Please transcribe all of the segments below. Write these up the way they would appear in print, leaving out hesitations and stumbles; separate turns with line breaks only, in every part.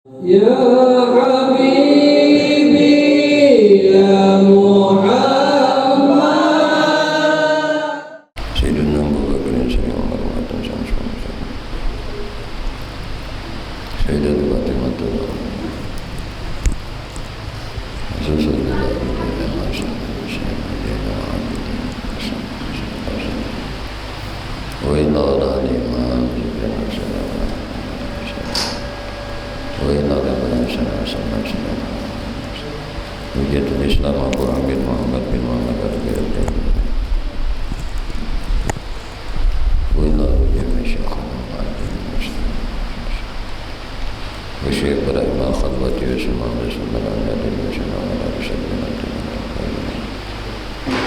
Ya Habibi ya Muhammad Sayyidina Abu Bakar Sayyidina Umar Sayyidina Fatimah wa ila al-imam Wujudul Islam Al-Quran bin Muhammad bin Muhammad al-Ghirabin wa ila al-jami syakhana wa syekh Ibrahim al-Khalwati wa Sunnah al-Sunnah al-Nadim wa Sunnah al-Sunnah al-Sunnah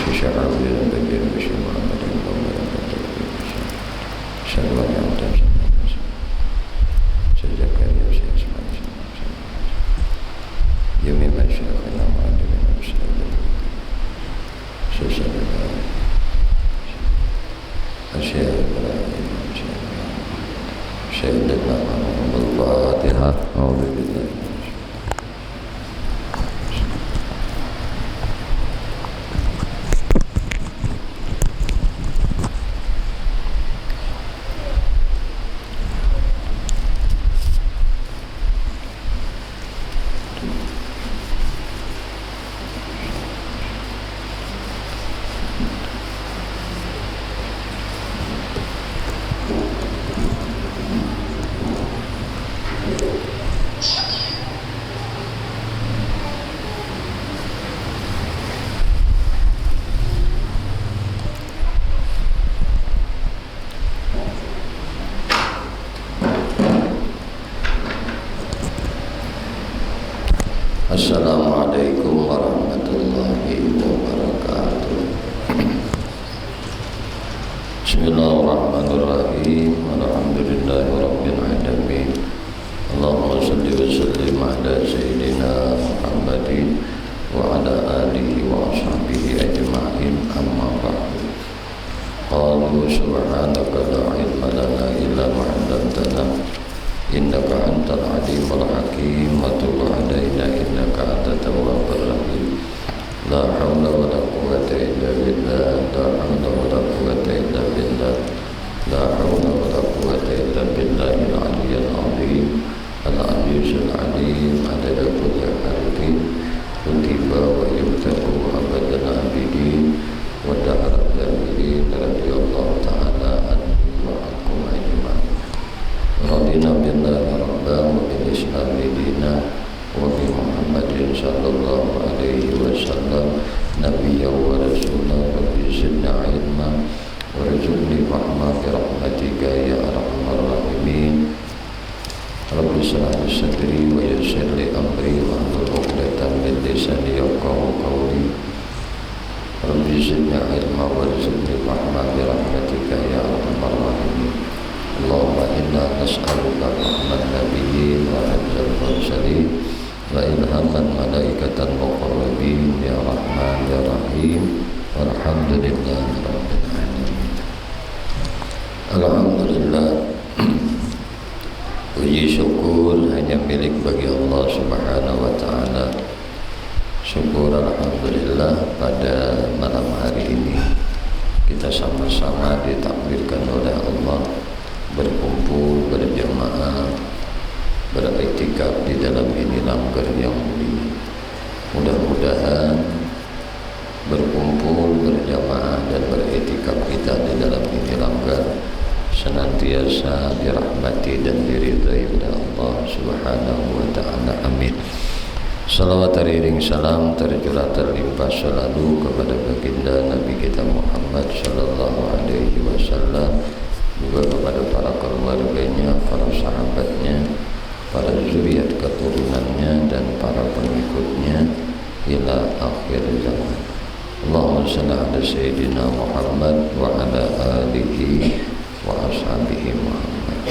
Syekh Abdi al-Bagir wa Syekh Muhammad al-Muhammad al-Muhammad Syekh Muhammad Zakaria Syekh Ismail Yumi Masyakhana Ma'adim Sesada Syekh Ibrahim Syekh Al-Fatihah Alhamdulillah. Assalamualaikum warahmatullahi wabarakatuh. Bismillahirrahmanirrahim. Alhamdulillahi rabbil alamin. Allahumma shalli wa sallim ala sayyidina Muhammadin wa ala alihi wa ashabihi ajma'in, amma ba'du. Qalu subhanaka la ilma lana illa ma 'allamtana innaka antal alimul hakim wa tub 'alaina innaka antat tawwabur rahim. La haula wa la quwwata illa billah, la haula wa la quwwata illa billah, la haula wa la quwwata illa billahil aliyyil azim. Al-'aliyyul 'alim 'adada kulli harfin kutiba wa yuktabu abadan abidin wa da'ara dzamirin radhiyallahu ta'ala anhu wa ankum ajma'in. Radina billahi rabban wa bil islami dina wa bi Muhammadin sallallahu alaihi wasallam nabiyyan wa rasulan wa bi zidna ilma wa rizqni fahma bi rahmatika ya arhamar rahimin. Rabbi shrah li sadri wa yassir li amri wa hlul 'uqdatam min lisani yafqahu qawli. Rabbi zidni ilma wa rizqni fahma bi rahmatika ya arhamar rahimin. Allahumma inna nas'aluka rahmat nabiyyin wa hifdzal mursalin wa ilhaman malaikatan muqarrabin ya rahman ya rahim. Walhamdulillahi rabbil alamin. Alhamdulillah, puji syukur hanya milik bagi Allah Subhanahu wa taala. Syukur alhamdulillah pada malam hari ini kita sama-sama ditakdirkan oleh Allah berkumpul berjamaah beriktikaf di dalam ini langgar yang mulia. Mudah-mudahan berkumpul berjamaah dan beriktikaf kita di dalam ini langgar senantiasa dirahmati dan diridhai oleh Allah Subhanahu wa taala. Amin. Salawat teriring salam tercurah terlimpah selalu kepada baginda Nabi kita Muhammad sallallahu alaihi wasallam, juga kepada para keluarganya, para sahabatnya, para zuriat keturunannya dan para pengikutnya ila akhir zaman. Allahumma shalli ala sayyidina Muhammad wa ala alihi wa ashabihi Muhammad.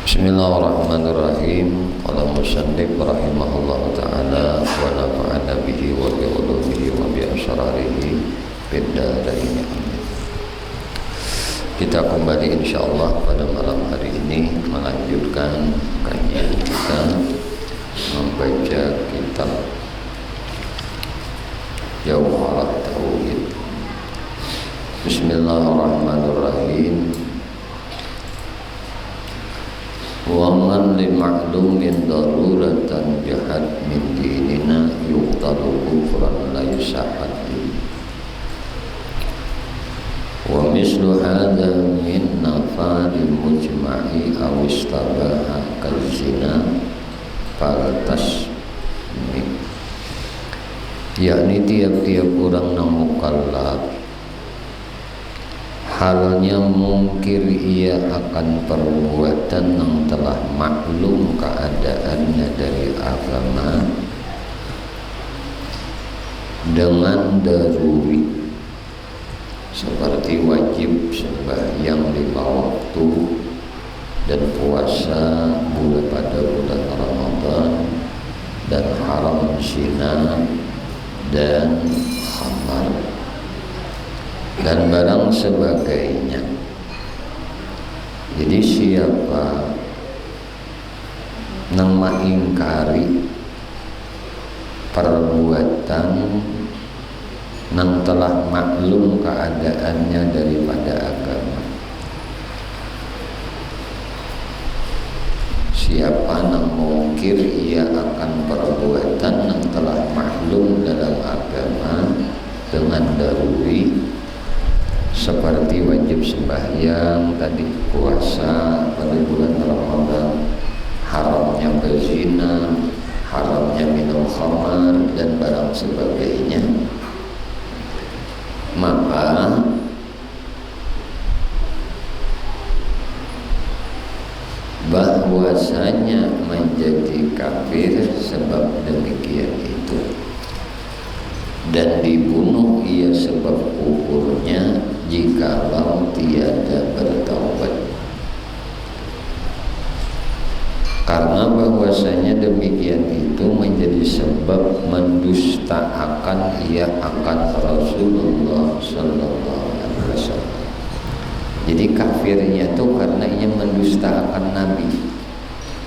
Bismillahirrahmanirrahim. Qala musannif rahimahullah ta'ala wa nafa'ana bihi wa bi ulumihi wa bi asrarihi fid dharain. Amin. Kita kembali insyaallah pada malam hari ini melanjutkan kajian Bismillahirrahmanirrahim. Wa man li ma'lumin daruratan bihad min dinina yuqtalu kufran la yusahati. Wa mislu hadha min nafari mujma'i aw istabaha kal-zina faltasmi, yakni tiap-tiap orang yang mukallaf halnya mungkir ia akan perbuatan yang telah maklum keadaannya dari agama dengan daruri, seperti wajib sembahyang 5 waktu dan puasa pada bulan Ramadan dan haram zina dan khamar dan barang sebagainya. Jadi siapa yang mengingkari perbuatan yang telah maklum keadaannya daripada agama, siapa yang mungkir ia akan perbuatan yang telah maklum dalam agama dengan daruri, seperti wajib sembahyang tadi, puasa pada bulan Ramadan, haramnya berzina, haramnya minum khamar dan barang sebagainya, maka bahwasanya menjadi kafir sebab demikian itu, dan dibunuh ia sebab kufurnya jikalau tiada bertaubat. Karena bahwasanya demikian itu menjadi sebab mendustakan ia akan Rasulullah sallallahu alaihi wasallam. Jadi kafirnya itu karena ia mendustakan Nabi.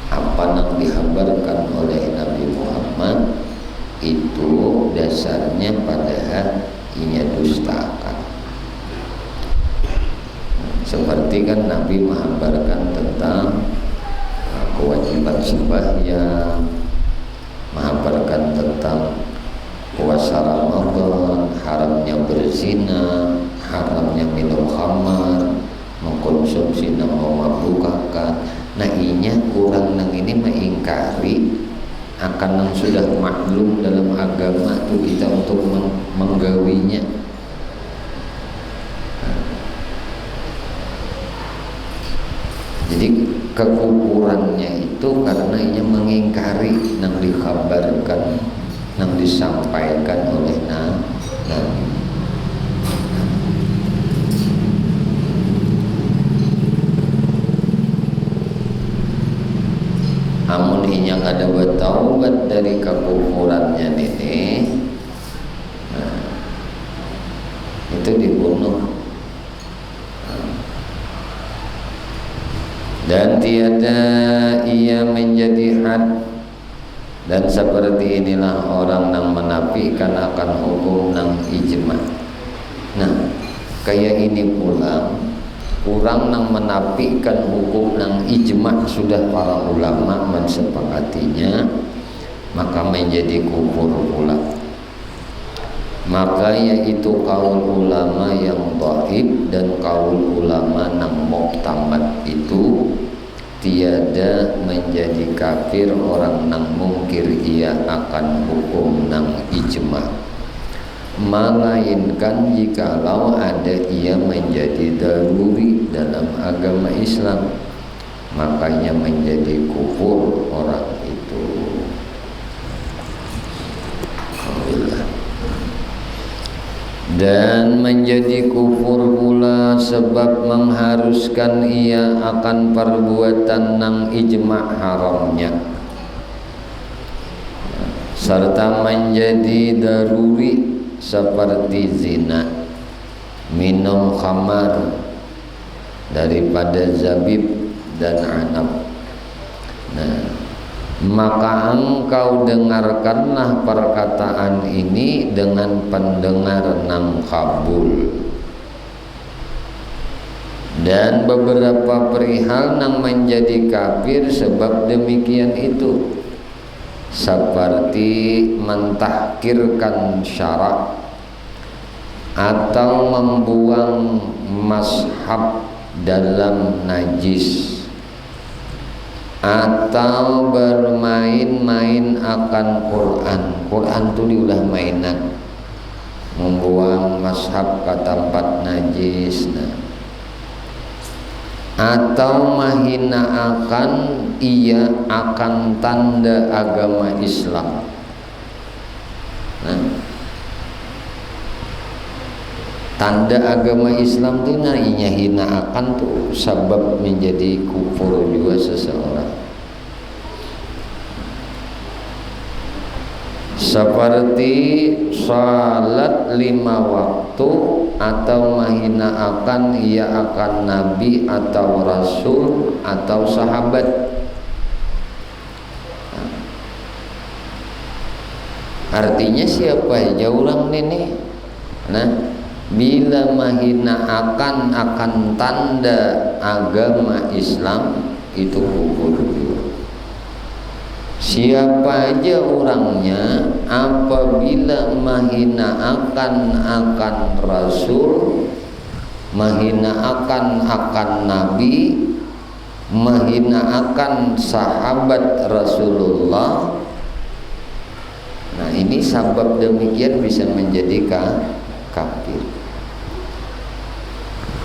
Apa yang dihabarkan oleh Nabi Muhammad itu dasarnya padahal ia dustakan. Seperti kan Nabi menghabarkan tentang kewajiban sembahyang, menghabarkan tentang puasa Ramadan, haramnya berzina, haramnya minum khamar, mengkonsumsi yang memabukkan. Nah inya kurang nang ini mengingkari akan yang sudah maklum dalam agama itu kita untuk menggawinya. Jadi kekufurannya itu karena ia mengingkari yang dikabarkan, yang disampaikan oleh Nabi. Amun inya kada bertaubat dari kekufurannya ini, nah, itu dibunuh. Dan tiada ia menjadi had, dan seperti inilah orang yang menafikan akan hukum yang ijma. Nah, kayak ini pula orang yang menafikan hukum yang ijma sudah para ulama mensepakatinya, maka menjadi kufur pula. Maka yaitu kaul ulama yang dhaif dan kaul ulama yang muqtamad itu tiada menjadi kafir orang yang mungkir ia akan hukum yang ijma, melainkan jikalau ada ia menjadi daruri dalam agama Islam, makanya menjadi kufur orang itu. Alhamdulillah. Dan menjadi kufur pula sebab mengharuskan ia akan perbuatan nang ijma' haramnya, serta menjadi daruri seperti zina, minum khamar daripada zabib dan anab. Nah, maka engkau dengarkanlah perkataan ini dengan pendengar nang kabul. Dan beberapa perihal yang menjadi kafir sebab demikian itu, seperti mentahkirkan syarak atau membuang mazhab dalam najis, atau bermain-main akan Quran. Quran itu diulah mainan, membuang mazhab ke tempat najis. Atau menghina akan ia akan tanda agama Islam. Tanda agama Islam itu inya hina akan tuh sebab menjadi kufur juga seseorang. Seperti salat 5 waktu atau menghina akan ia akan nabi atau rasul atau sahabat. Artinya siapa aja orang ini, bila menghina akan tanda agama Islam itu kufur juga. Siapa aja orangnya apabila menghina akan rasul, menghina akan nabi, menghina akan sahabat Rasulullah. Nah, ini sebab demikian bisa menjadi kafir.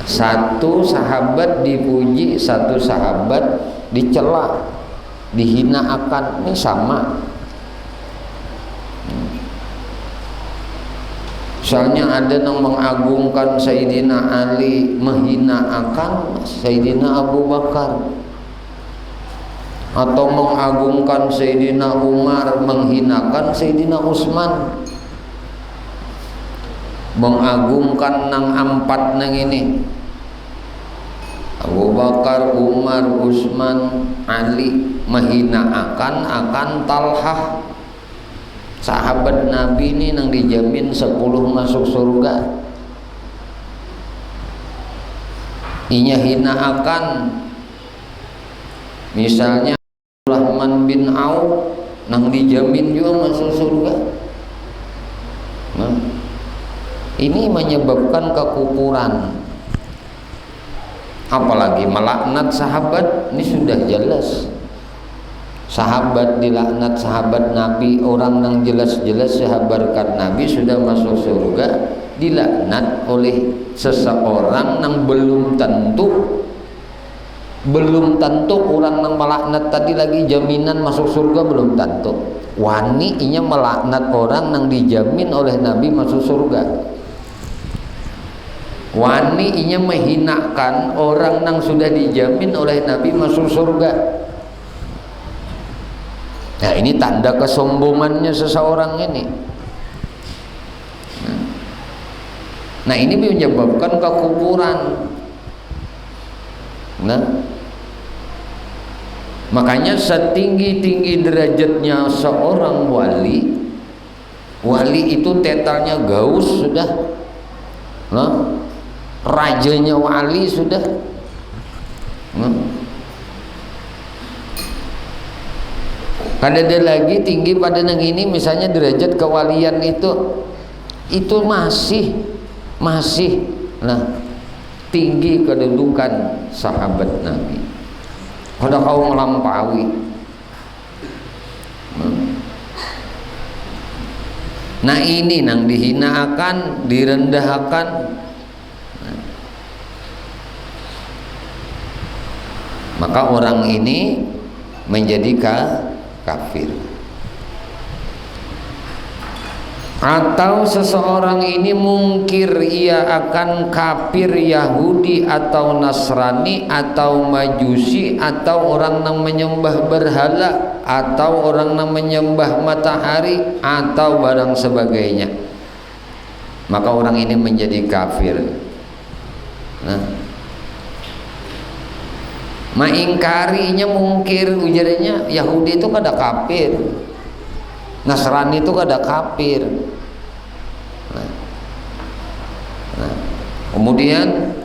Satu sahabat dipuji, satu sahabat dicela, dihina akan, ini sama. Soalnya ada yang mengagungkan Sayyidina Ali, menghina akan Sayyidina Abu Bakar, atau mengagungkan Sayyidina Umar, menghinakan Sayyidina Utsman, mengagungkan nang empat nang ini, Abu Bakar, Umar, Utsman, Ali, menghina akan Talhah, sahabat Nabi ini nang dijamin 10 masuk surga. Inya hina akan misalnya Rahman bin Auf nang dijamin juga masuk surga. Nah, ini menyebabkan kekufuran. Apalagi melaknat sahabat, ini sudah jelas. Sahabat dilaknat, sahabat Nabi, orang yang jelas-jelas sahabatkan Nabi sudah masuk surga, dilaknat oleh seseorang yang belum tentu orang yang melaknat tadi lagi jaminan masuk surga, belum tentu. Wani inya melaknat orang yang dijamin oleh Nabi masuk surga. Wani inya menghinakan orang yang sudah dijamin oleh Nabi masuk surga. Nah, ini tanda kesombongannya seseorang ini. Nah, ini menyebabkan kekufuran. Nah, makanya setinggi-tinggi derajatnya seorang wali itu tetalnya gaus sudah. Nah, rajanya wali sudah. Ada lagi tinggi pada yang ini, misalnya derajat kewalian itu masih tinggi kedudukan sahabat Nabi. Kalau kau melampaui. Nah, ini nang dihinakan, direndahkan. Maka orang ini menjadi kafir. Atau seseorang ini mungkir ia akan kafir Yahudi atau Nasrani atau Majusi, atau orang yang menyembah berhala, atau orang yang menyembah matahari atau barang sebagainya, maka orang ini menjadi kafir. Maingkarinya mungkir, ujarnya Yahudi itu kada kafir, Nasrani itu kada kafir. Kemudian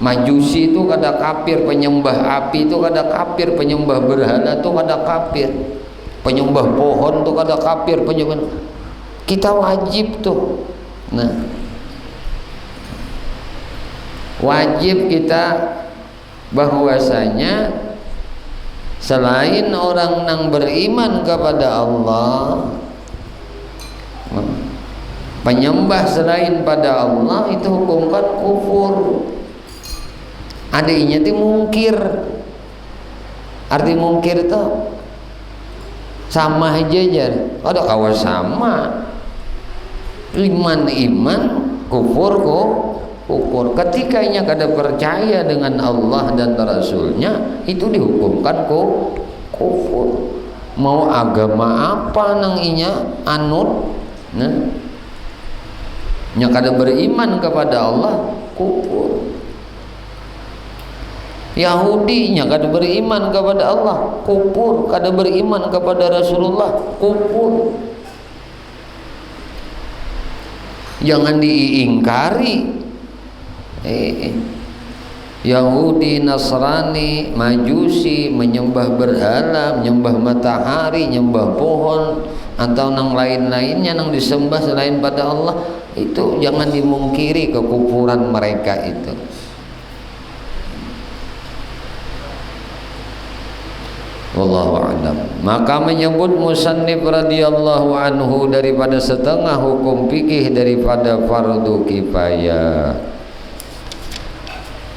Majusi itu kada kafir, penyembah api itu kada kafir, penyembah berhala itu kada kafir, penyembah pohon itu kada kafir, penyembah. Kita wajib tuh. Nah, wajib kita bahwasanya selain orang yang beriman kepada Allah, penyembah selain pada Allah itu hukumkan kufur. Adanya itu mungkir. Arti mungkir itu sama aja jar. Ada kawan sama. Iman kufur kufur. Ketikanya kada percaya dengan Allah dan Rasulnya, itu dihukumkan kufur. Mau agama apa nang inya anut, nah, nya kada beriman kepada Allah, kufur. Yahudi nya kada beriman kepada Allah, kufur. Kada beriman kepada Rasulullah, kufur. Jangan diingkari. Yahudi, Nasrani, Majusi menyembah berhala, menyembah matahari, menyembah pohon atau nang lain-lainnya nang disembah selain pada Allah, itu jangan dimungkiri kekufuran mereka itu. Wallahu a'lam. Maka menyebut musannif radhiyallahu anhu daripada setengah hukum fikih daripada fardu kifayah.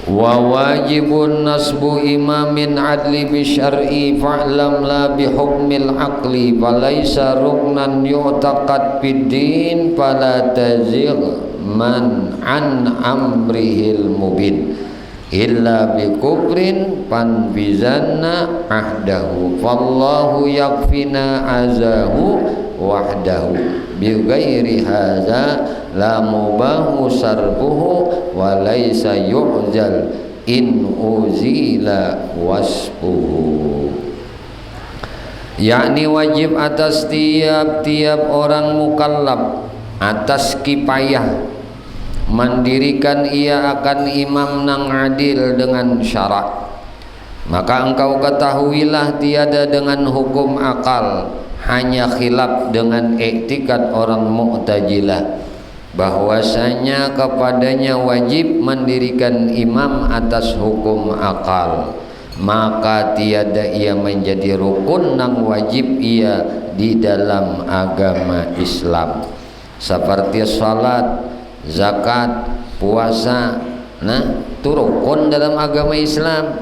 Wa wajibun nasbu imamin adli bisyar'i fa'lam la bihukmil aqli falaysa ruknan yu'taqad biddin fala tazigh man an amrihil mubin illa bi kufrin panbizanna ahdahu fallahu yakfina azahu wahdahu bi ghairi hadza la mubahu sarbuhu wa laysa yu'zal in uzila wasfuhu. Yakni wajib atas tiap-tiap orang mukallaf atas kifayah mendirikan ia akan imam nang adil dengan syarak. Maka engkau ketahuilah tiada dengan hukum akal, hanya khilaf dengan iktikad orang Mu'tazilah bahwasanya kepadanya wajib mendirikan imam atas hukum akal. Maka tiada ia menjadi rukun nang wajib ia di dalam agama Islam, seperti salat, zakat, puasa. Nah, itu rukun dalam agama Islam.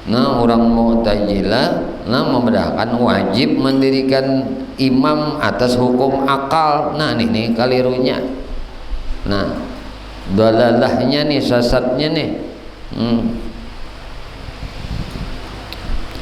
Nah, orang Mu'tazilah membedakan wajib mendirikan imam atas hukum akal. Nah, nih kelirunya. Nah, dalalahnya nih, sesatnya nih.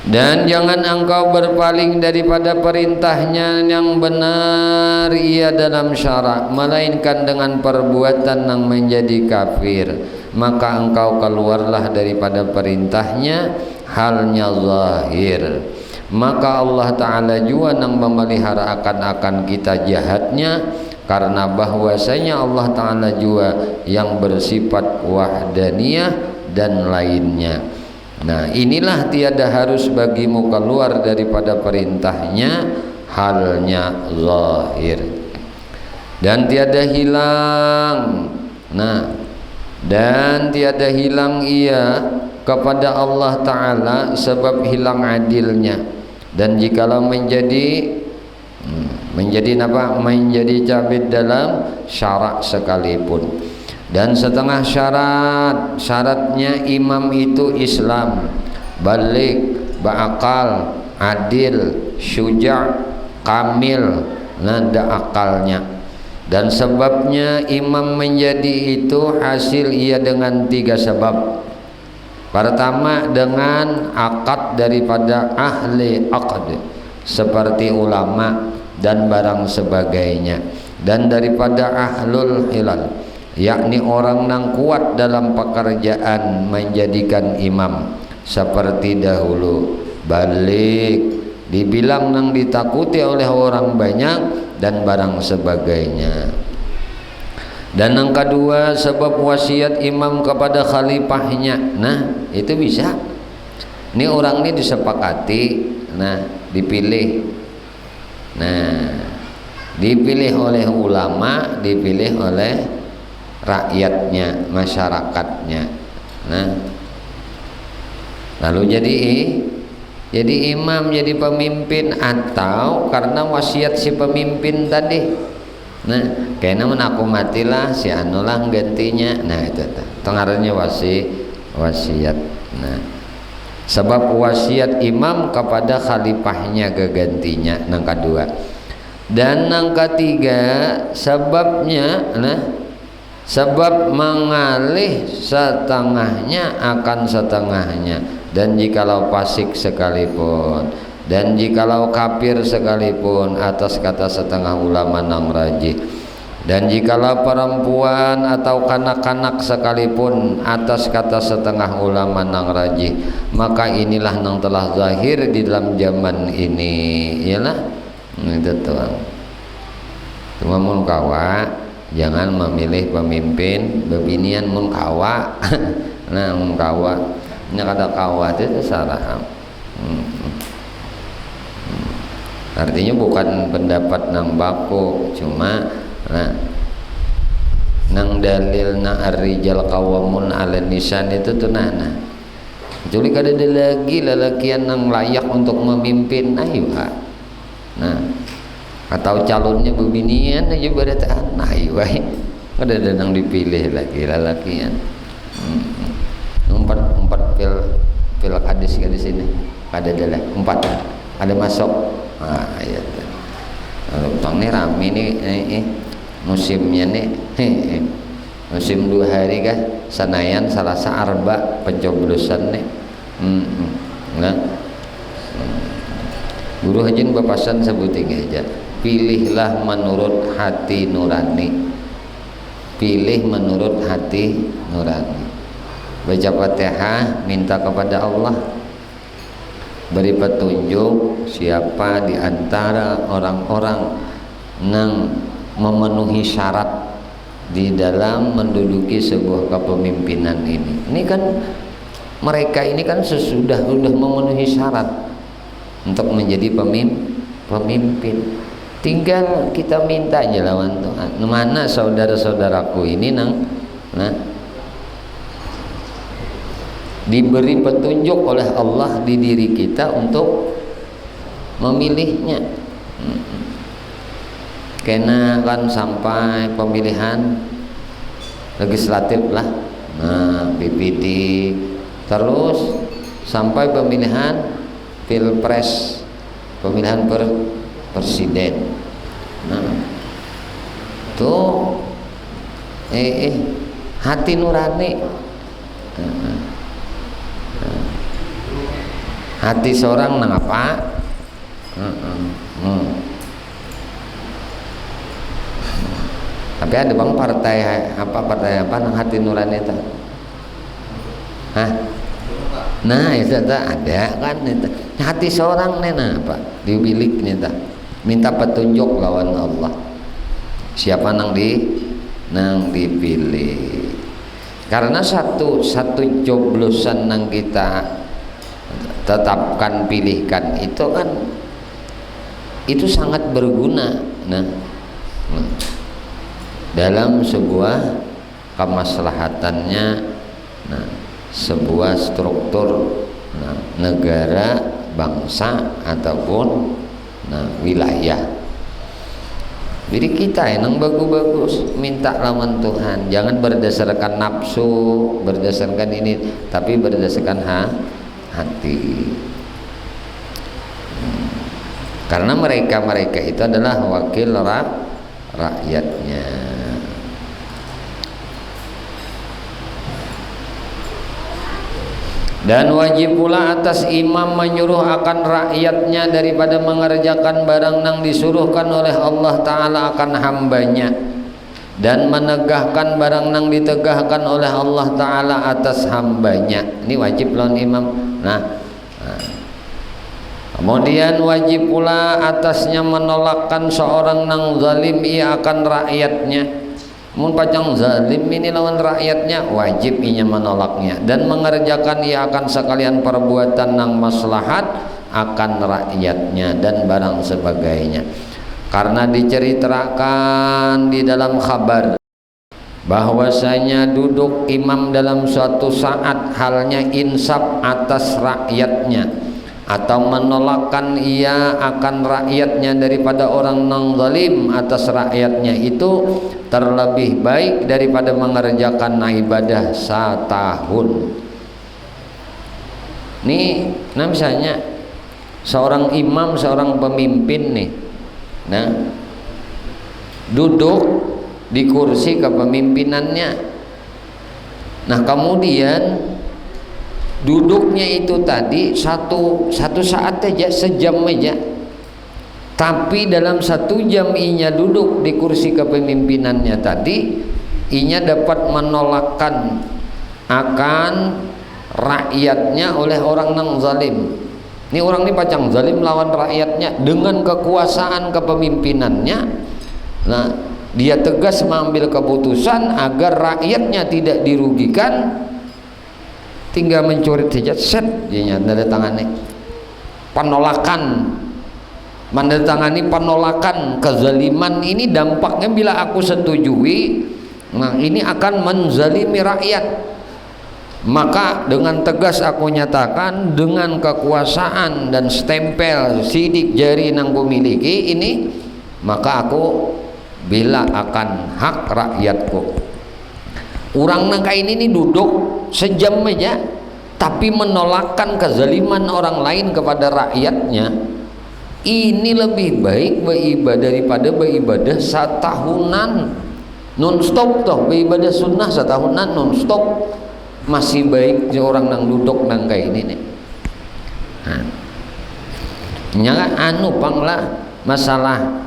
Dan jangan engkau berpaling daripada perintahnya yang benar ia dalam syarak, melainkan dengan perbuatan yang menjadi kafir. Maka engkau keluarlah daripada perintahnya halnya zahir. Maka Allah Ta'ala juga yang memelihara akan kita jahatnya, karena bahwasanya Allah Ta'ala juga yang bersifat wahdaniyah dan lainnya. Nah, inilah tiada harus bagimu keluar daripada perintahnya halnya zahir, dan tiada hilang. Nah, dan tiada hilang ia kepada Allah Ta'ala sebab hilang adilnya. Dan jikalau menjadi apa? Menjadi cabid dalam syarak sekalipun. Dan setengah syaratnya imam itu Islam, balik, berakal, adil, syuja', kamil, nada akalnya. Dan sebabnya imam menjadi itu hasil ia dengan 3 sebab. Pertama, dengan akad daripada ahli akad seperti ulama dan barang sebagainya, dan daripada ahlul hilal, yakni orang yang kuat dalam pekerjaan menjadikan imam, seperti dahulu balik, dibilang yang ditakuti oleh orang banyak dan barang sebagainya. Dan yang kedua sebab wasiat imam kepada khalifahnya. Nah itu bisa. Ini orang ini disepakati, nah dipilih. Nah dipilih oleh ulama, dipilih oleh rakyatnya, masyarakatnya. Nah lalu jadi imam, jadi pemimpin, atau karena wasiat si pemimpin tadi. Nah, kayaknya aku matilah si anulah gantinya. Nah, itu ngarannya wasiat. Nah, sebab wasiat imam kepada khalifahnya kegantinya nang kedua. Dan nang ketiga sebabnya sebab mengalih setengahnya akan setengahnya, dan jikalau fasik sekalipun, dan jikalau kafir sekalipun atas kata setengah ulama nang rajih, dan jikalau perempuan atau kanak-kanak sekalipun atas kata setengah ulama nang rajih, maka inilah nang telah zahir di dalam zaman ini. Iyalah itu tuang. Cuma mun kawa jangan memilih pemimpin bebinian mun kawa. Nah mun kawa nya kada kawa itu salah. Artinya bukan pendapat nang baku, cuma nang dalil na ar-rijal qawamun 'alan nisan itu tuh jadi kada ada lagi lelakian nang layak untuk memimpin, ayo nah atau calonnya bebinian aja berataan, ayo kada ada nang dipilih lagi lelakian. Empat pil hadis di sini kada ada lah, 4 ada masuk. Ya. Kalau ini rame nih musimnya nih musim 2 hari kah Senayan Selasa Arba pencoblosan nih. Nah guru hajin bapasan sebutin aja, pilihlah menurut hati nurani, pilih menurut hati nurani, baca Fatihah, minta kepada Allah beri petunjuk siapa di antara orang-orang yang memenuhi syarat di dalam menduduki sebuah kepemimpinan ini. Ini kan mereka ini kan sudah memenuhi syarat untuk menjadi pemimpin. Tinggal kita minta aja lawan Tuhan. Mana saudara-saudaraku ini diberi petunjuk oleh Allah di diri kita untuk memilihnya. Karena kan sampai pemilihan legislatif lah, PPT, terus sampai pemilihan pilpres, pemilihan presiden. Nah, tuh hati nurani, hati seorang nang apa? Tapi ada bang partai apa nang hati nurani itu? Nah itu ada kan itu. Hati seorang nena apa dibilik nita, minta petunjuk lawan Allah siapa nang dipilih. Karena satu coblosan nang kita tetapkan pilihkan itu kan itu sangat berguna dalam sebuah kemaslahatannya, sebuah struktur negara, bangsa ataupun wilayah. Jadi kita yang bagus-bagus minta lawan Tuhan, jangan berdasarkan nafsu, berdasarkan ini, tapi berdasarkan hati. Karena mereka itu adalah wakil rakyatnya. Dan wajib pula atas imam menyuruh akan rakyatnya daripada mengerjakan barang yang disuruhkan oleh Allah Ta'ala akan hambanya, dan menegahkan barang yang ditegahkan oleh Allah Ta'ala atas hambanya. Ini wajib lawan imam. Kemudian wajib pula atasnya menolakkan seorang nang zalim ia akan rakyatnya, mun pacang zalim ini lawan rakyatnya, wajib inya menolaknya dan mengerjakan ia akan sekalian perbuatan nang maslahat akan rakyatnya dan barang sebagainya. Karena diceritakan di dalam khabar bahwasanya duduk imam dalam suatu saat halnya insaf atas rakyatnya atau menolakkan ia akan rakyatnya daripada orang nang zalim atas rakyatnya itu terlebih baik daripada mengerjakan ibadah setahun. Nih, nah misalnya seorang imam, seorang pemimpin nih, nah duduk di kursi kepemimpinannya, nah kemudian duduknya itu tadi satu saat aja, sejam aja, tapi dalam 1 jam inya duduk di kursi kepemimpinannya tadi, inya dapat menolakkan akan rakyatnya oleh orang nang zalim. Ini orang ini pacang zalim lawan rakyatnya dengan kekuasaan kepemimpinannya. Nah, dia tegas mengambil keputusan agar rakyatnya tidak dirugikan. Tinggal mencoret saja, set dia menandatangani penolakan, menandatangani penolakan kezaliman ini. Dampaknya bila aku setujui, nah ini akan menzalimi rakyat, maka dengan tegas aku nyatakan dengan kekuasaan dan stempel sidik jari nang ku miliki ini, maka aku bela akan hak rakyatku. Orang nang kayak ini duduk sejam aja tapi menolakkan kezaliman orang lain kepada rakyatnya, ini lebih baik beribadah daripada beribadah setahunan non-stop. Toh beribadah sunnah setahunan non-stop masih baik orang nang duduk nang kayak ini nih. Nah, anu panglah masalah.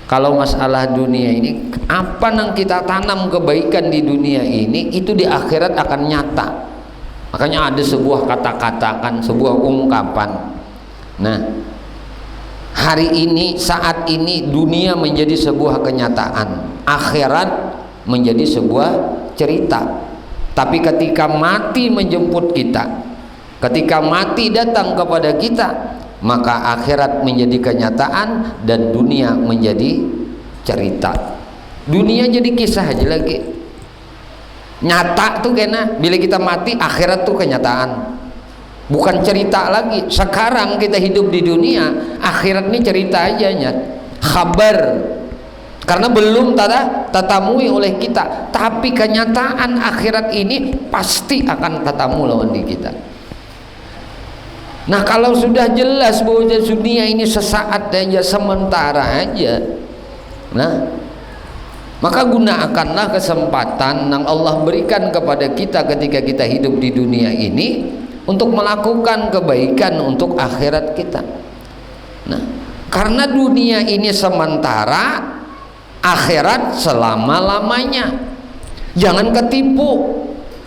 Kalau masalah dunia ini, apa yang kita tanam kebaikan di dunia ini, itu di akhirat akan nyata. Makanya ada sebuah kata-kata kan, sebuah ungkapan. Nah, hari ini, saat ini dunia menjadi sebuah kenyataan, akhirat menjadi sebuah cerita. Tapi ketika mati menjemput kita, ketika mati datang kepada kita, maka akhirat menjadi kenyataan dan dunia menjadi cerita. Dunia jadi kisah aja lagi. Nyata tuh kena bila kita mati, akhirat tuh kenyataan. Bukan cerita lagi. Sekarang kita hidup di dunia, akhirat ini cerita aja nyat. Khabar. Karena belum tatamui oleh kita, tapi kenyataan akhirat ini pasti akan tatamu lawan di kita. Nah, kalau sudah jelas bahwa dunia ini sesaat aja, sementara aja, nah maka gunakanlah kesempatan yang Allah berikan kepada kita ketika kita hidup di dunia ini untuk melakukan kebaikan untuk akhirat kita. Nah, karena dunia ini sementara, akhirat selama-lamanya. Jangan ketipu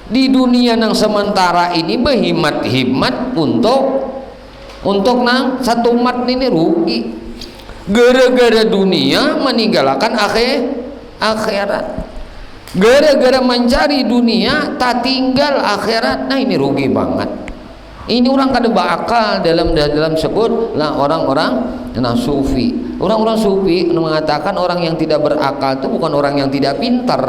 di dunia yang sementara ini, berhimat-himat untuk nang satu mat ini rugi. Gara-gara dunia meninggalkan akhirat. Gara-gara mencari dunia tak tinggal akhirat. Nah, ini rugi banget. Ini orang kada bakal dalam sebut lah orang-orang sufi. Orang-orang sufi mengatakan orang yang tidak berakal itu bukan orang yang tidak pintar,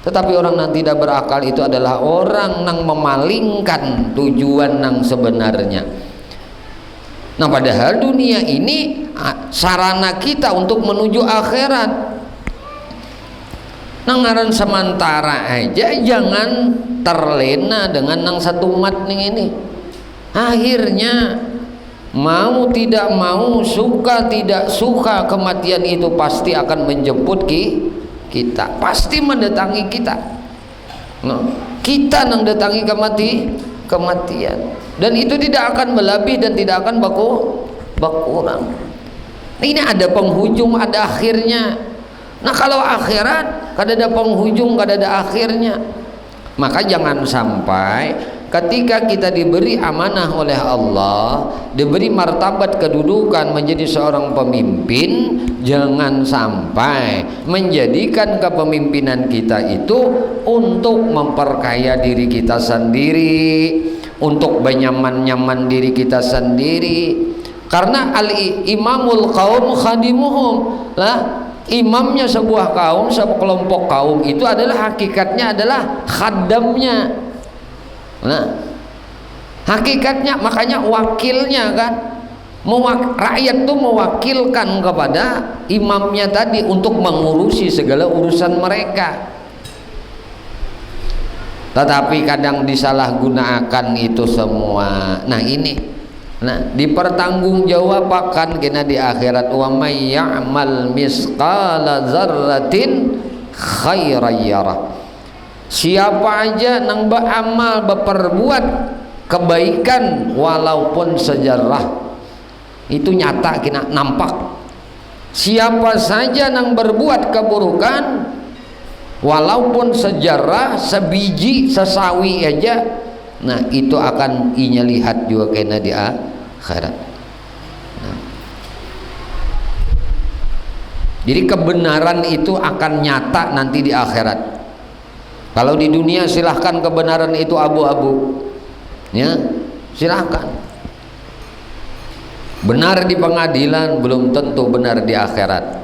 tetapi orang yang tidak berakal itu adalah orang yang memalingkan tujuan yang sebenarnya. Nah, padahal dunia ini sarana kita untuk menuju akhirat. Ngaran sementara aja, jangan terlena dengan nang satu mat ini. Akhirnya mau tidak mau, suka tidak suka, kematian itu pasti akan menjemput kita, pasti mendatangi kita. Nah, kita nang datangi kematian, dan itu tidak akan melebih dan tidak akan berkurang. Ini ada penghujung, ada akhirnya. Nah, kalau akhirat kada ada penghujung, kada ada akhirnya. Maka jangan sampai
ketika kita diberi amanah oleh Allah, diberi martabat kedudukan menjadi seorang pemimpin, jangan sampai menjadikan kepemimpinan kita itu untuk memperkaya diri kita sendiri, untuk benyaman-nyaman diri kita sendiri. Karena al-imamul qaum khadimuhum lah, imamnya sebuah kaum, sebuah kelompok kaum itu adalah hakikatnya adalah khadamnya. Nah, hakikatnya makanya wakilnya kan, rakyat tuh mewakilkan kepada imamnya tadi untuk mengurusi segala urusan mereka. Tetapi kadang disalahgunakan itu semua. Nah ini, dipertanggungjawabkan kena di akhirat. Wa may ya'mal misqala dzarratin khairan yarah. Siapa aja nang beramal berperbuat kebaikan walaupun sejarah itu nyata kena nampak. Siapa saja nang berbuat keburukan walaupun sejarah sebiji sesawi aja, nah itu akan inya lihat juga kena di akhirat. Nah. Jadi kebenaran itu akan nyata nanti di akhirat. Kalau di dunia silahkan kebenaran itu abu-abu, ya silahkan. Benar di pengadilan belum tentu benar di akhirat.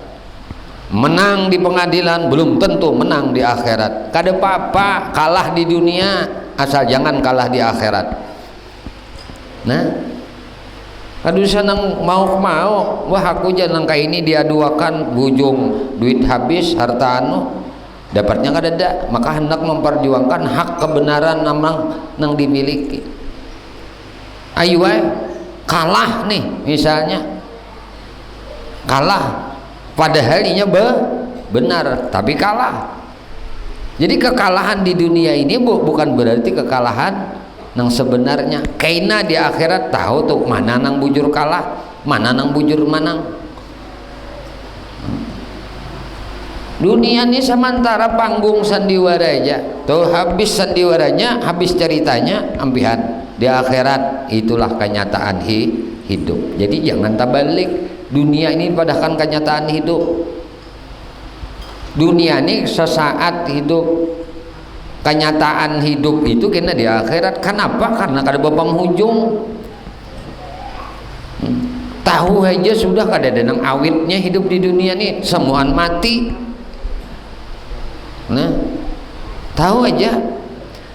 Menang di pengadilan belum tentu menang di akhirat. Kada apa-apa kalah di dunia, asal jangan kalah di akhirat. Nah, aduh senang mau wah aku jangan kayak ini diaduakan bujung duit habis harta dapatnya kada, maka hendak memperjuangkan hak kebenaran nang dimiliki. Ayo kalah nih misalnya, kalah padahal inya benar tapi kalah. Jadi kekalahan di dunia ini bukan berarti kekalahan nang sebenarnya. Kaina di akhirat tahu tuh mana nang bujur kalah, mana nang bujur menang. Dunia ini sementara panggung sandiwara aja tuh, habis sandiwaranya, habis ceritanya ampihan. Di akhirat itulah kenyataan hidup. Jadi jangan terbalik. Dunia ini padahal kenyataan hidup. Dunia ini sesaat hidup, kenyataan hidup itu kena di akhirat. Kenapa? Karena kada penghujung. Tahu aja sudah kada ada nang awitnya hidup di dunia ini, semuaan mati. Nah, tahu aja.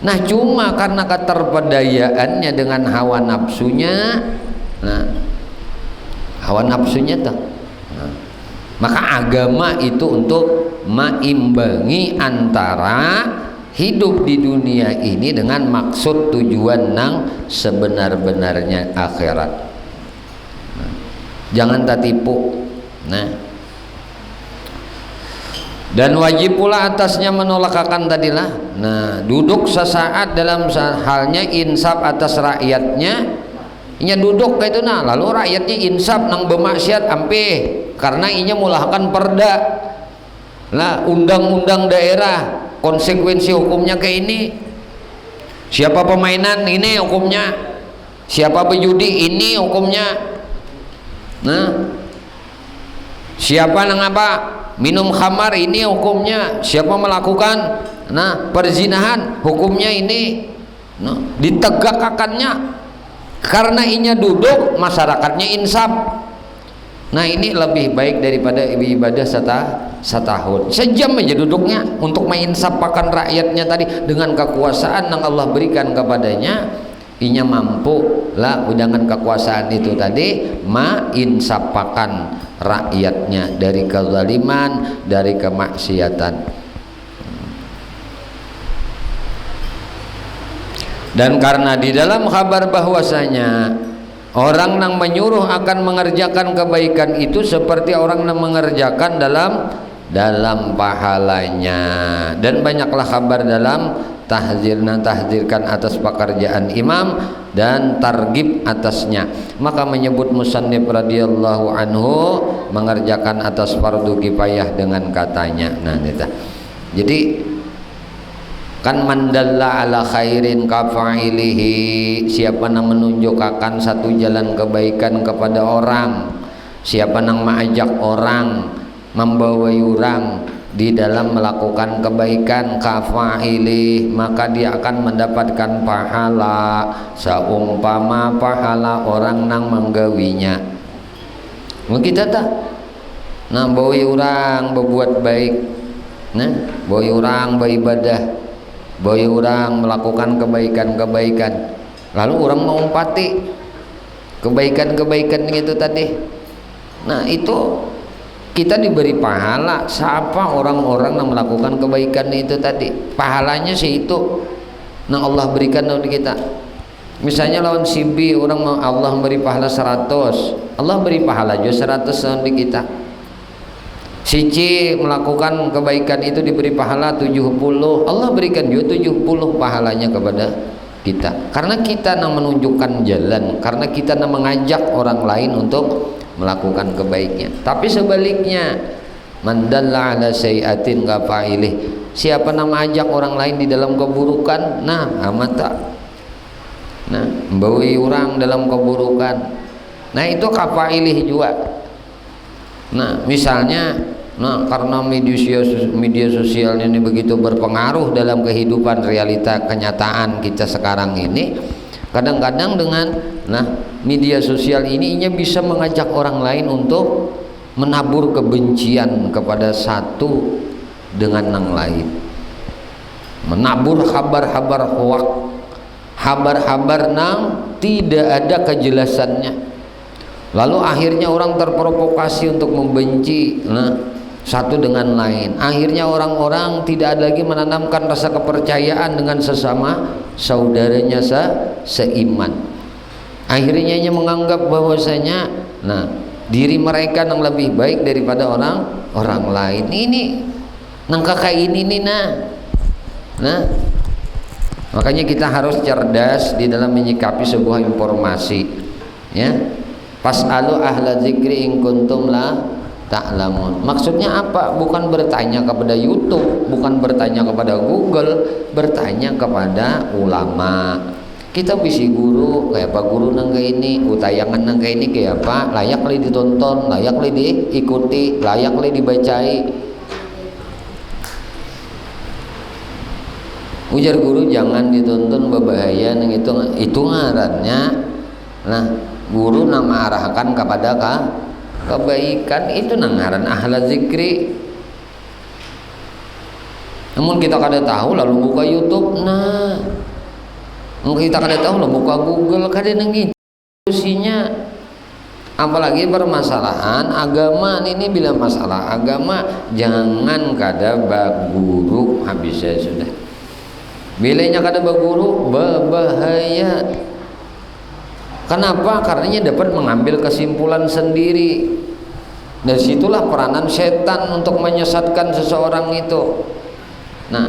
Nah, cuma karena keterpedayaannya dengan hawa nafsunya, nah, hawa nafsunya tuh. Nah, maka agama itu untuk meimbangi antara hidup di dunia ini dengan maksud tujuan nang sebenar-benarnya akhirat. Nah, jangan tertipu. Nah, dan wajib pula atasnya menolak akan tadilah. Nah, duduk sesaat dalam halnya insaf atas rakyatnya. Inya duduk kayak itu nah, lalu rakyatnya insaf nang bermaksiat ampe karena inya mulahkan perda. Nah, undang-undang daerah konsekuensi hukumnya kayak ini. Siapa pemainan ini hukumnya. Siapa berjudi ini hukumnya. Nah, siapa nang apa? Minum khamar ini hukumnya. Siapa melakukan perzinahan hukumnya ini. Nah, ditegakkannya karena inya duduk masyarakatnya insaf. Nah, ini lebih baik daripada ibadah setahun. Sejam aja duduknya untuk menginsafkan rakyatnya tadi dengan kekuasaan yang Allah berikan kepadanya. Inya mampu lah dengan kekuasaan itu tadi menginsafkan rakyatnya dari kezaliman, dari kemaksiatan. Dan karena di dalam kabar bahwasanya orang yang menyuruh akan mengerjakan kebaikan itu seperti orang yang mengerjakan dalam pahalanya. Dan banyaklah kabar dalam tahzirkan atas pekerjaan imam dan targhib atasnya. Maka menyebut musannif radhiyallahu anhu mengerjakan atas fardu kifayah dengan katanya. Nah, itu. Jadi Kan mandalla ala khairin kafa'ilihi, siapa yang menunjukkan satu jalan kebaikan kepada orang, siapa yang mengajak orang, membawa orang di dalam melakukan kebaikan kafa'ilih, maka dia akan mendapatkan pahala saumpama pahala orang nang menggawinya. Kita tak nah bawa orang berbuat baik, nah bawa orang beribadah, bawa orang melakukan kebaikan-kebaikan, lalu orang mengumpati kebaikan-kebaikan itu tadi. Nah itu kita diberi pahala. Siapa orang-orang yang melakukan kebaikan itu tadi, pahalanya sih itu yang Allah berikan kepada kita. Misalnya lawan si B, orang Allah memberi pahala 100, Allah beri pahala juga 100 lawan di kita. Si C melakukan kebaikan itu diberi pahala 70, Allah berikan juga 70 pahalanya kepada kita, karena kita yang menunjukkan jalan, karena kita yang mengajak orang lain untuk melakukan kebaikan. Tapi sebaliknya, man dalla ala sayiatin kafa'ilih, siapa yang mengajak orang lain di dalam keburukan, nah amata, nah membawa orang dalam keburukan, nah itu kafa'ilih juga. Nah misalnya, nah karena media sosial ini begitu berpengaruh dalam kehidupan realita kenyataan kita sekarang ini, kadang-kadang dengan nah media sosial ini bisa mengajak orang lain untuk menabur kebencian kepada satu dengan yang lain, menabur kabar-kabar hoak, kabar-kabar nang tidak ada kejelasannya. Lalu akhirnya orang terprovokasi untuk membenci nah satu dengan lain. Akhirnya orang-orang tidak lagi menanamkan rasa kepercayaan dengan sesama saudaranya seiman. Akhirnya hanya menganggap bahwasanya nah diri mereka yang lebih baik daripada orang lain. Ini nang kakak ini nih nah makanya kita harus cerdas di dalam menyikapi sebuah informasi, ya. Fas'alu ahla dzikri in kuntum la ta'lamun. Maksudnya apa? Bukan bertanya kepada YouTube, bukan bertanya kepada Google, bertanya kepada ulama. Kita bisi guru, kayak apa guru nang kayak ini, utayangan nang kayak ini kayak apa, layak li ditonton, layak li diikuti, layak li dibacai. Ujar guru jangan ditonton, berbahaya nang itu ngarannya. Nah guru nama arahkan kepada kebaikan, itu nangaran ahla zikri. Namun kita kada tahu lalu buka YouTube, nah kita kada tahu lalu buka Google, kada nengi isinya. Apalagi permasalahan agama ini, bila masalah agama jangan kada baguru habisnya sudah. Bilanya kada baguru berbahaya. Kenapa? Karenanya dapat mengambil kesimpulan sendiri. Dari situlah peranan setan untuk menyesatkan seseorang itu. Nah,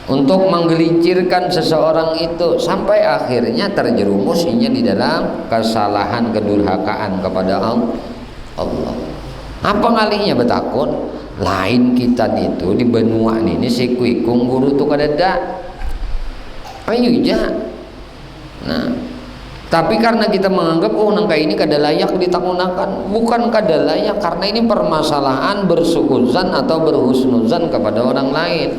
untuk menggelincirkan seseorang itu sampai akhirnya terjerumusnya di dalam kesalahan kedurhakaan kepada Allah. Apa ngalihnya betakun? Lain kita itu di benua ini si kuikung guru tu kadada. Ayo ja. Nah, tapi karena kita menganggap nangka ini kada layak ditakunakan, bukan kada layak, karena ini permasalahan bersuuzan atau berhusnuzan kepada orang lain.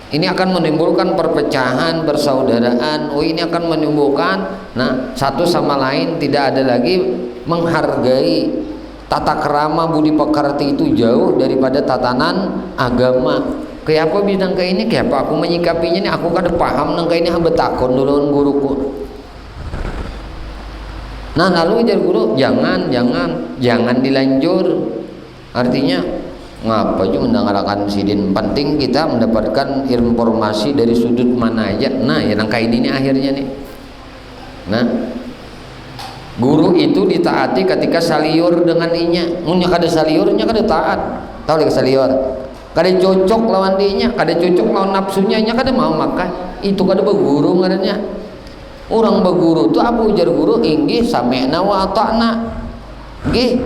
Ini akan menimbulkan perpecahan persaudaraan. Ini akan menimbulkan nah satu sama lain tidak ada lagi menghargai tata kerama budi pekerti, itu jauh daripada tatanan agama. Kayak apa bidang kayak ini, kayak apa aku menyikapinya nih, aku kada paham nangka ini betakon duluan guruku. Nah lalu ujar guru jangan dilanjur. Artinya ngapa juga mendengarkan sidin, penting kita mendapatkan informasi dari sudut mana aja. Nah ya nangka ini akhirnya nih. Nah guru itu ditaati ketika saliur dengan inya. Munya kada saliurnya kada taat. Tahu lagi saliur kada cocok lawan dinya, kada cocok lawan nafsunya nya, kada mau makan. Itu kada berguru ngarannya. Orang berguru itu apa ujar guru? Inggih sami'na wa ata'na. Nggih.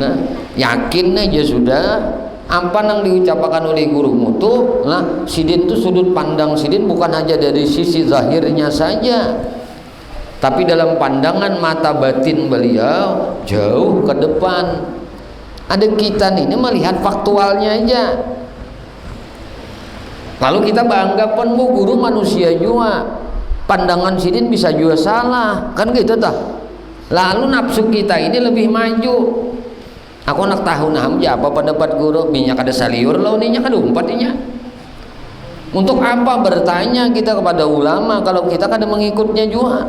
Nah, yakin aja sudah. apa yang diucapkan oleh gurumu tuh lah, sidin tuh sudut pandang sidin bukan hanya dari sisi zahirnya saja, tapi dalam pandangan mata batin beliau jauh ke depan. Ada kita ini melihat faktualnya aja. Lalu kita bangga pun bu guru manusia juga, pandangan sidin bisa juga salah, kan gitu tah. Lalu nafsu kita ini lebih maju. Aku nak tahu nah apa pendapat guru, minyak ada saliur lo ninya kada umpatnya. Untuk apa bertanya kita kepada ulama kalau kita kada mengikutnya juga?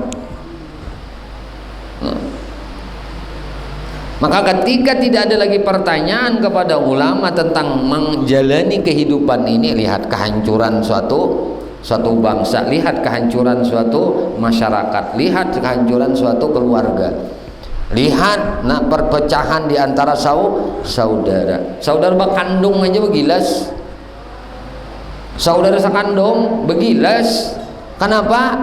Maka ketika tidak ada lagi pertanyaan kepada ulama tentang menjalani kehidupan ini, lihat kehancuran suatu bangsa, lihat kehancuran suatu masyarakat, lihat kehancuran suatu keluarga. Lihat nah perpecahan di antara saudara bakandung aja begilas, saudara sekandung begilas. Kenapa?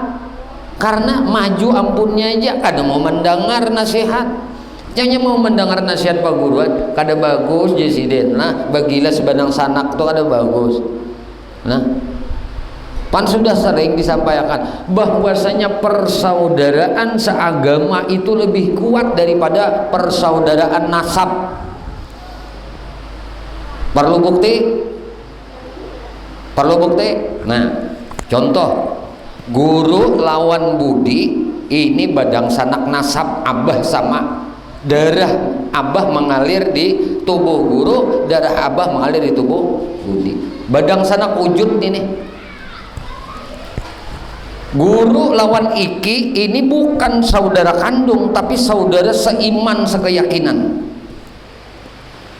Karena maju ampunnya aja kada mau mendengar nasihat. Jangan mau mendengar nasihat Pak Guruan kada bagus jesiden nah begilas benang sanak tuh kada bagus. Nah pan sudah sering disampaikan bahwasanya persaudaraan seagama itu lebih kuat daripada persaudaraan nasab. Perlu bukti? Nah contoh guru lawan budi ini badang sanak nasab, abah sama darah abah mengalir di tubuh guru, darah abah mengalir di tubuh budi, badang sanak wujud ini. Guru lawan iki ini bukan saudara kandung tapi saudara seiman sekeyakinan.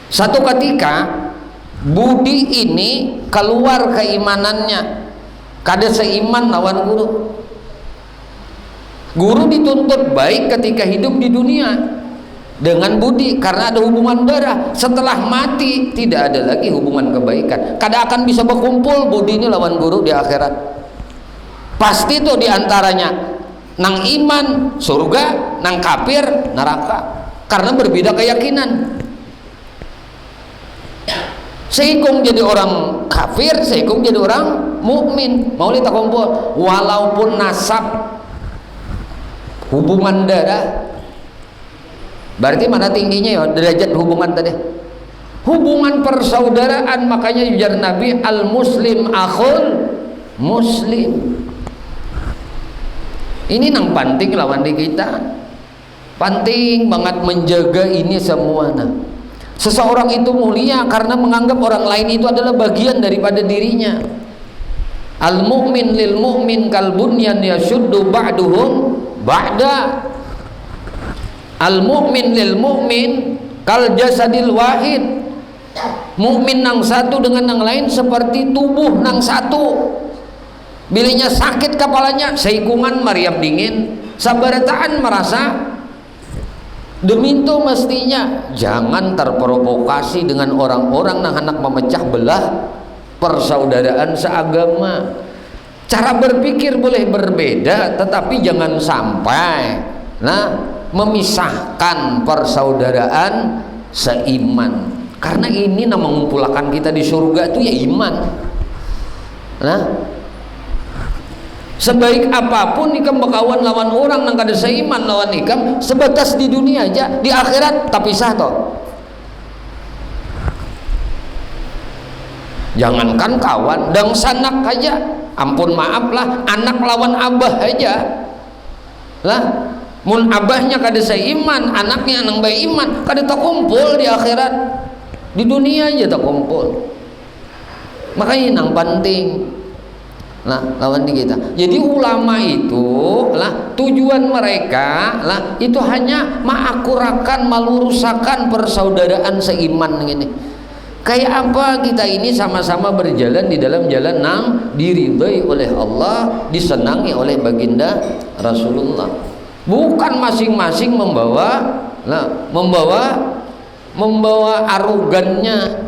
Satu ketika budi ini keluar keimanannya, kada seiman lawan guru. Guru dituntut baik ketika hidup di dunia dengan budi karena ada hubungan darah. Setelah mati tidak ada lagi hubungan kebaikan, kada akan bisa berkumpul budi ini lawan guru di akhirat. Pasti tuh diantaranya nang iman surga, nang kafir neraka, karena berbeda keyakinan. Seikung jadi orang kafir, seikung jadi orang mukmin, mau kita kumpul walaupun nasab hubungan darah. Berarti mana tingginya ya derajat hubungan tadi? Hubungan persaudaraan. Makanya ujar Nabi al muslim akhul muslim. Ini nang penting lawan di kita, penting banget menjaga ini semua. Nah, seseorang itu mulia karena menganggap orang lain itu adalah bagian daripada dirinya. Al mu'min lil mu'min kal bunyan yashuddu ba'duhum ba'da. Al mu'min lil mu'min kal jasadil wahid. Mukmin nang satu dengan nang lain seperti tubuh nang satu. Bilinya sakit kepalanya, seikungan mariam dingin, sabarataan merasa deminto. Mestinya jangan terprovokasi dengan orang-orang yang hendak memecah belah persaudaraan seagama. Cara berpikir boleh berbeda, tetapi jangan sampai memisahkan persaudaraan seiman. Karena ini yang mengumpulkan kita di surga itu ya iman. Sebaik apapun ikam bakawan lawan orang nang kada seiman lawan ikam, sebatas di dunia aja, di akhirat tapi sah toh. Jangankan kawan, dang sanak aja, ampun maaf lah, anak lawan abah aja lah, mun abahnya kada seiman, anaknya nang baik iman, kada tak kumpul di akhirat, di dunia aja tak kumpul. Makanya nang penting lawan di kita. Jadi ulama itu tujuan mereka itu hanya mengakurakan, meluruskan persaudaraan seiman ini. Kayak apa kita ini sama-sama berjalan di dalam jalan nang diridhai oleh Allah, disenangi oleh baginda Rasulullah. Bukan masing-masing membawa arogannya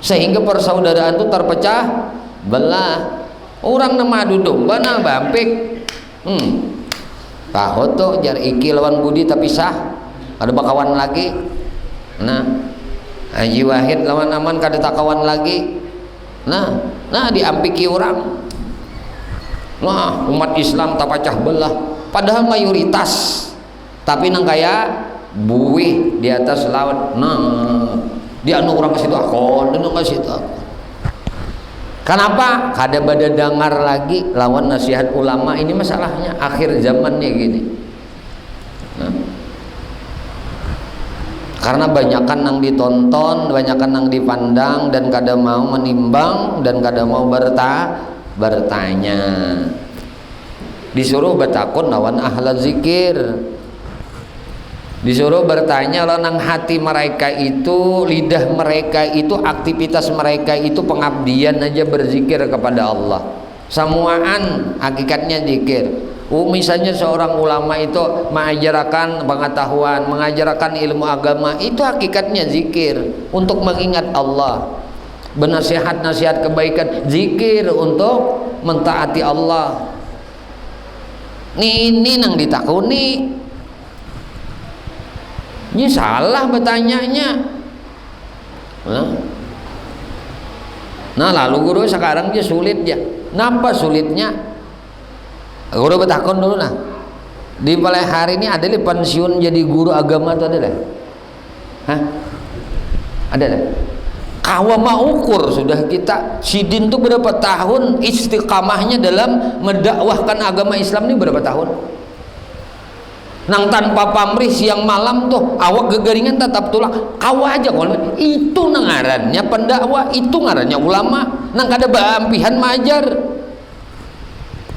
sehingga persaudaraan itu terpecah belah. Orang nama duduk bana bampik pahoto jar iki lawan budi tapi sah ada bakawan lagi. Nah Haji Wahid lawan aman kada takawan lagi. Nah diampiki orang. Nah umat Islam tak pecah belah. Padahal mayoritas. Tapi nang kaya buih di atas laut. Nah dia anu orang ke situ akon, anu ke situ. Kenapa? Kada bada dengar lagi lawan nasihat ulama. Ini masalahnya akhir zamannya gini. Nah. Karena banyakan nang ditonton, banyakan nang dipandang dan kada mau menimbang dan kada mau bertanya. Disuruh bertakun lawan ahla zikir. Disuruh bertanya lawan nang hati mereka itu, lidah mereka itu, aktivitas mereka itu pengabdian aja berzikir kepada Allah. Samuaan hakikatnya zikir. Misalnya seorang ulama itu mengajarkan pengetahuan, mengajarkan ilmu agama, itu hakikatnya zikir untuk mengingat Allah. Bernasihat-nasihat kebaikan, zikir untuk mentaati Allah. Ini nang ditakuni. Ini salah bertanyanya. Nah lalu guru sekarang dia sulit ya. Kenapa sulitnya? Guru bertakon dulu nah. Di balai hari ini ada li pensiun jadi guru agama itu ada lah. Hah? Ada lah. Kawa mau ukur sudah kita. Sidin tuh berapa tahun istiqamahnya dalam mendakwahkan agama Islam ini berapa tahun? Nang tanpa pamrih siang malam tuh awak gegaringan tetap tulang kawa aja kalau itu nang ngarannya pendakwa, itu ngarannya ulama. Nang kada baampihan majar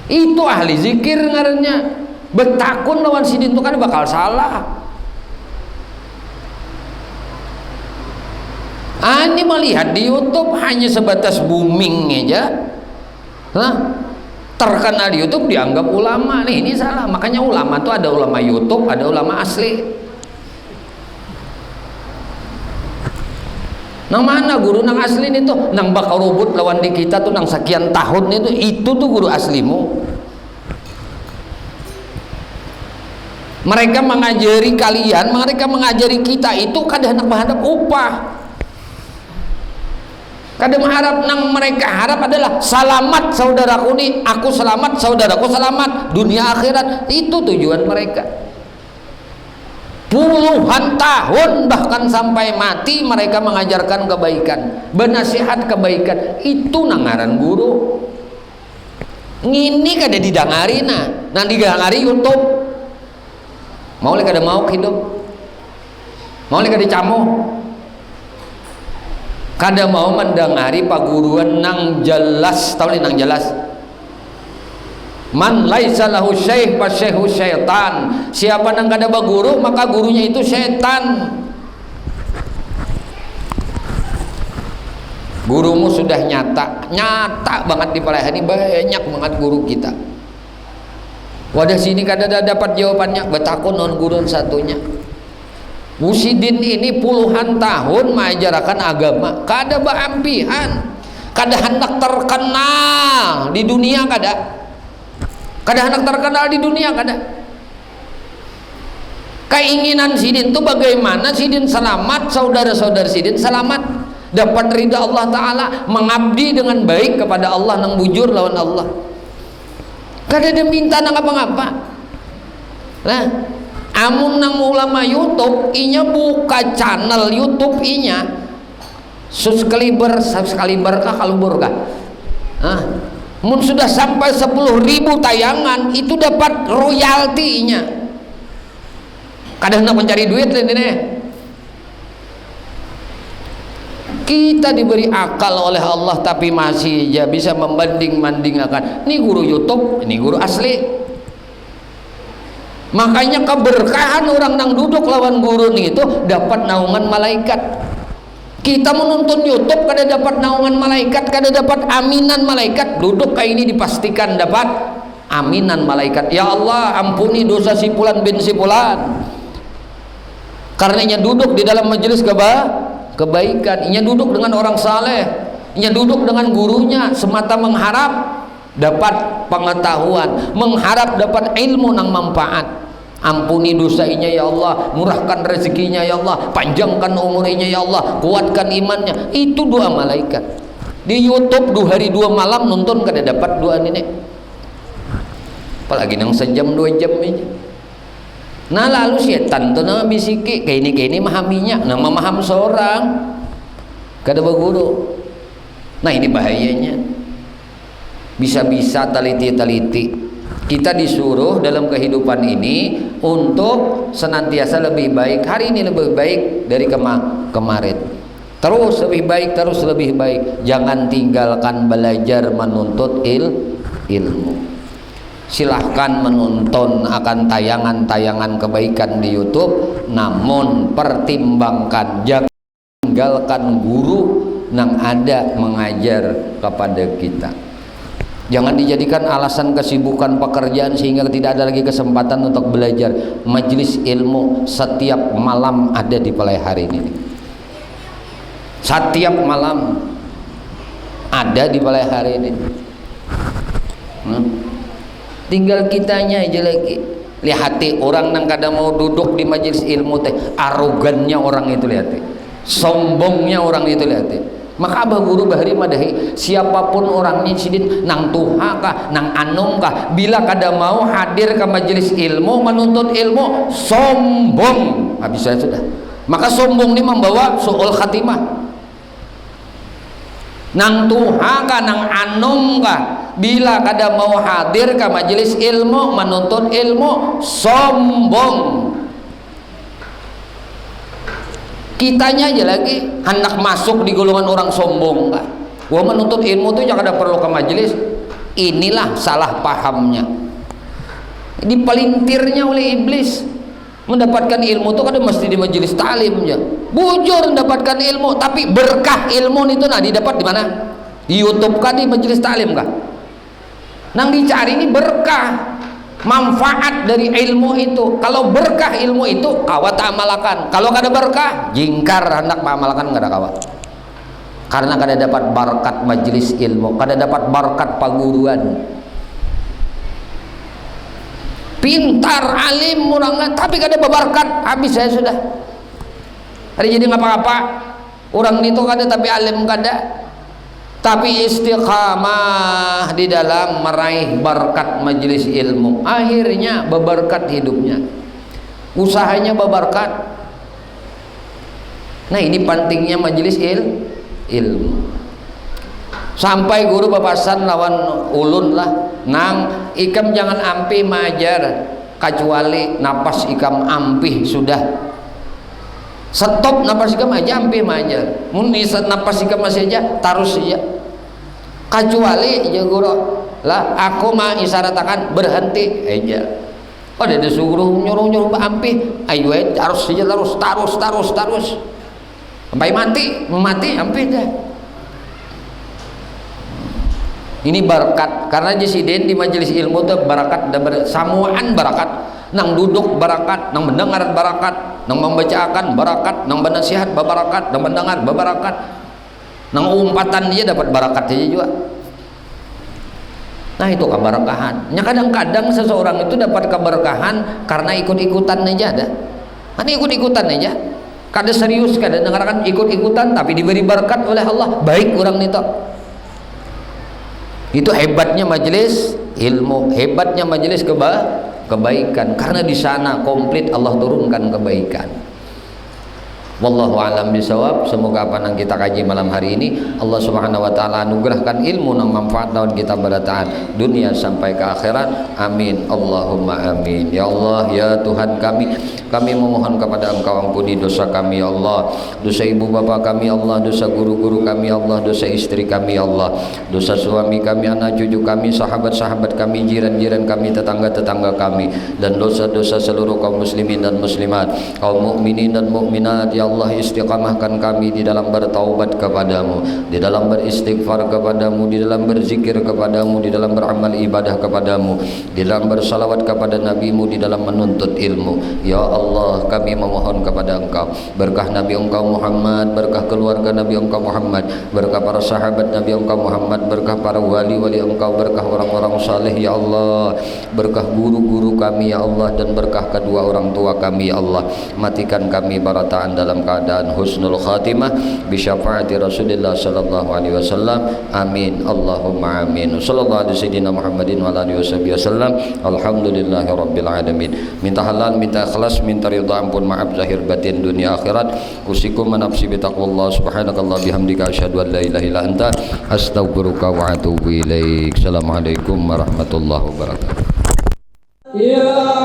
itu ahli zikir ngarannya. Betakun lawan sidin tuh kan bakal salah. Ani melihat di YouTube hanya sebatas booming aja. Terkenal di YouTube dianggap ulama. Nih ini salah. Makanya ulama tuh ada ulama YouTube, ada ulama asli. Nang mana guru nang asli itu? Nang bakal rubut lawan di kita tuh nang sekian tahun itu tuh guru aslimu. Mereka mengajari kalian, mereka mengajari kita itu kadang hendak upah. Kadang mengharap nang mereka harap adalah selamat saudaraku nih, aku selamat, saudaraku selamat, dunia akhirat. Itu tujuan mereka. Puluhan tahun bahkan sampai mati mereka mengajarkan kebaikan, bernasihat kebaikan. Itu nangaran guru. Ngini kada didangari nang didangari YouTube. Mau kada mau hidup. Mau kada camu. Kada mau mendengari paguruan nang jelas, tahu nang jelas. Man laisa lahu syekh fa syekhu syaitan. Siapa nang kada baguru maka gurunya itu setan. Gurumu sudah nyata banget di Palembang ini, banyak banget guru kita. Wadah sini kada dapat jawabannya, betakun non guru satunya. Musidin ini puluhan tahun mengajarkan agama, kada baampihan, kada hendak terkenal di dunia, kada hendak terkenal di dunia, kada. Keinginan sidin itu bagaimana sidin selamat, saudara-saudara sidin selamat, dapat ridha Allah Ta'ala, mengabdi dengan baik kepada Allah, nang bujur lawan Allah, kada ada minta nang apa-apa. Nah amun nang ulama YouTube inya buka channel YouTube inya subscriber kah kalubur kah, mun sudah sampai 10.000 tayangan itu dapat royalti inya. Kadang nak mencari duit ini. Kita diberi akal oleh Allah tapi masih aja bisa membanding-bandingkan. Ini guru YouTube, ini guru asli. Makanya keberkahan orang nang duduk lawan guru nih itu dapat naungan malaikat. Kita menonton YouTube kada dapat naungan malaikat, kada dapat aminan malaikat. Duduk kayak ini dipastikan dapat aminan malaikat. Ya Allah ampuni dosa si fulan bin si fulan. Karenanya duduk di dalam majelis kebaikan. Inya duduk dengan orang saleh. Inya duduk dengan gurunya semata mengharap dapat pengetahuan, mengharap dapat ilmu nang manfaat. Ampuni dosanya ya Allah, murahkan rezekinya ya Allah, panjangkan umurnya ya Allah, kuatkan imannya. Itu doa malaikat. Di YouTube 2 hari 2 malam nonton kada dapat doa ini. Apalagi nang sejam 2 jam aja. Nah lalu setan tuh nama bisiki kayak ini memahaminya, nah memaham seorang kada berguru. Nah ini bahayanya. Bisa-bisa taliti-taliti kita disuruh dalam kehidupan ini untuk senantiasa lebih baik. Hari ini lebih baik dari kemarin. Terus lebih baik, terus lebih baik. Jangan tinggalkan belajar menuntut ilmu. Silahkan menonton akan tayangan-tayangan kebaikan di YouTube, namun pertimbangkan, jangan tinggalkan guru yang ada mengajar kepada kita. Jangan dijadikan alasan kesibukan pekerjaan sehingga tidak ada lagi kesempatan untuk belajar. Majelis ilmu setiap malam ada di Palai hari ini. Setiap malam ada di Palai hari ini. Tinggal kitanya aja lagi. Lihati orang yang kadang mau duduk di majelis ilmu teh, arogannya orang itu lihati, sombongnya orang itu lihati. Maka abah guru bahari madahi siapapun orangnya sidin nang tuha kah nang anom kah, bila kada mau hadir ke majelis ilmu menuntut ilmu, sombong habis saya sudah. Maka sombong ini membawa su'ul khatimah. Nang tuha kah nang anom kah, bila kada mau hadir ke majelis ilmu menuntut ilmu, sombong. Kitanya aja lagi hendak masuk di golongan orang sombong kah? Wah menuntut ilmu tuh jangan ada perlu ke majelis. Inilah salah pahamnya. Dipelintirnya oleh iblis. Mendapatkan ilmu tuh kada mesti di majelis talim aja. Bujur mendapatkan ilmu, tapi berkah ilmu itu nah didapat di mana? Di YouTube kah, di majelis talim kah? Nang dicari ini berkah. Manfaat dari ilmu itu. Kalau berkah ilmu itu kawat amalakan. Kalau kada berkah jingkar hendak mengamalkan kada kawat. Karena kada dapat berkat majelis ilmu, kada dapat berkat paguruan. Pintar alim orangnya tapi kada berberkat, habis saya sudah. Hari jadi ngapa-ngapa orang itu kada tapi alim kada. Tapi istiqamah di dalam meraih berkat majelis ilmu, akhirnya berberkat hidupnya, usahanya berberkat. Nah ini pentingnya majelis ilmu. Sampai guru papasan lawan ulun lah, nang ikam jangan ampi majar kecuali napas ikam ampih sudah. Stop napas ikam aja ampih majar. Mun napas ikam masih aja tarus saja. Kecuali ya guru lah aku mah isyaratkan berhenti aja. Oh dia disuruh nyuruh ampih, ayo harus saja terus sampai mati ampih dah. Ini barakat karena jesiden di majelis ilmu itu barakat dan samuan barakat, nang duduk barakat, nang mendengar barakat, nang membacakan barakat, nang bernasihat barakat, nang mendengar barakat, nang umpatan dia dapat barakat aja juga. Nah itu keberkahan. Kadang-kadang seseorang itu dapat keberkahan karena ikut-ikutan aja ada. Kan ikut-ikutan aja. Kada serius, kada dengarkan ikut-ikutan tapi diberi berkat oleh Allah. Baik orang itu. Itu hebatnya majelis ilmu, hebatnya majelis kebaikan karena di sana komplit Allah turunkan kebaikan. Wallahu a'lam bishawab. Semoga apa yang kita kaji malam hari ini Allah Subhanahu wa taala anugerahkan ilmu yang manfaat daun kita bertahan dunia sampai ke akhirat. Amin Allahumma amin. Ya Allah ya Tuhan kami memohon kepada Engkau ampuni dosa kami ya Allah, dosa ibu bapa kami ya Allah, dosa guru-guru kami ya Allah, dosa istri kami ya Allah, dosa suami kami, anak cucu kami, sahabat-sahabat kami, jiran-jiran kami, tetangga-tetangga kami, dan dosa-dosa seluruh kaum muslimin dan muslimat, kaum mukminin dan mukminat ya Allah. Istiqamahkan kami di dalam bertaubat kepadamu, di dalam beristighfar kepadamu, di dalam berzikir kepadamu, di dalam beramal ibadah kepadamu, di dalam bersalawat kepada nabimu, di dalam menuntut ilmu ya Allah kami memohon kepada Engkau berkah Nabi Engkau Muhammad, berkah keluarga Nabi Engkau Muhammad, berkah para sahabat Nabi Engkau Muhammad, berkah para wali-wali Engkau, berkah orang-orang saleh ya Allah, berkah guru-guru kami ya Allah, dan berkah kedua orang tua kami ya Allah. Matikan kami barataan dalam keadaan husnul khatimah bi syafaati Rasulillah sallallahu alaihi wasallam. Amin Allahumma amin. Sallallahu alaihi sayyidina Muhammadin wa alihi wasallam. Alhamdulillahi rabbil alamin. Minta halal, minta ikhlas, minta ridha, ampun, maaf zahir batin dunia akhirat. Usikum nafsi bi taqwallah. Subhanakallah bihamdika asyhadu an la ilaha illa anta astaghfiruka wa atubu ilaik. Assalamualaikum warahmatullahi wabarakatuh. Ya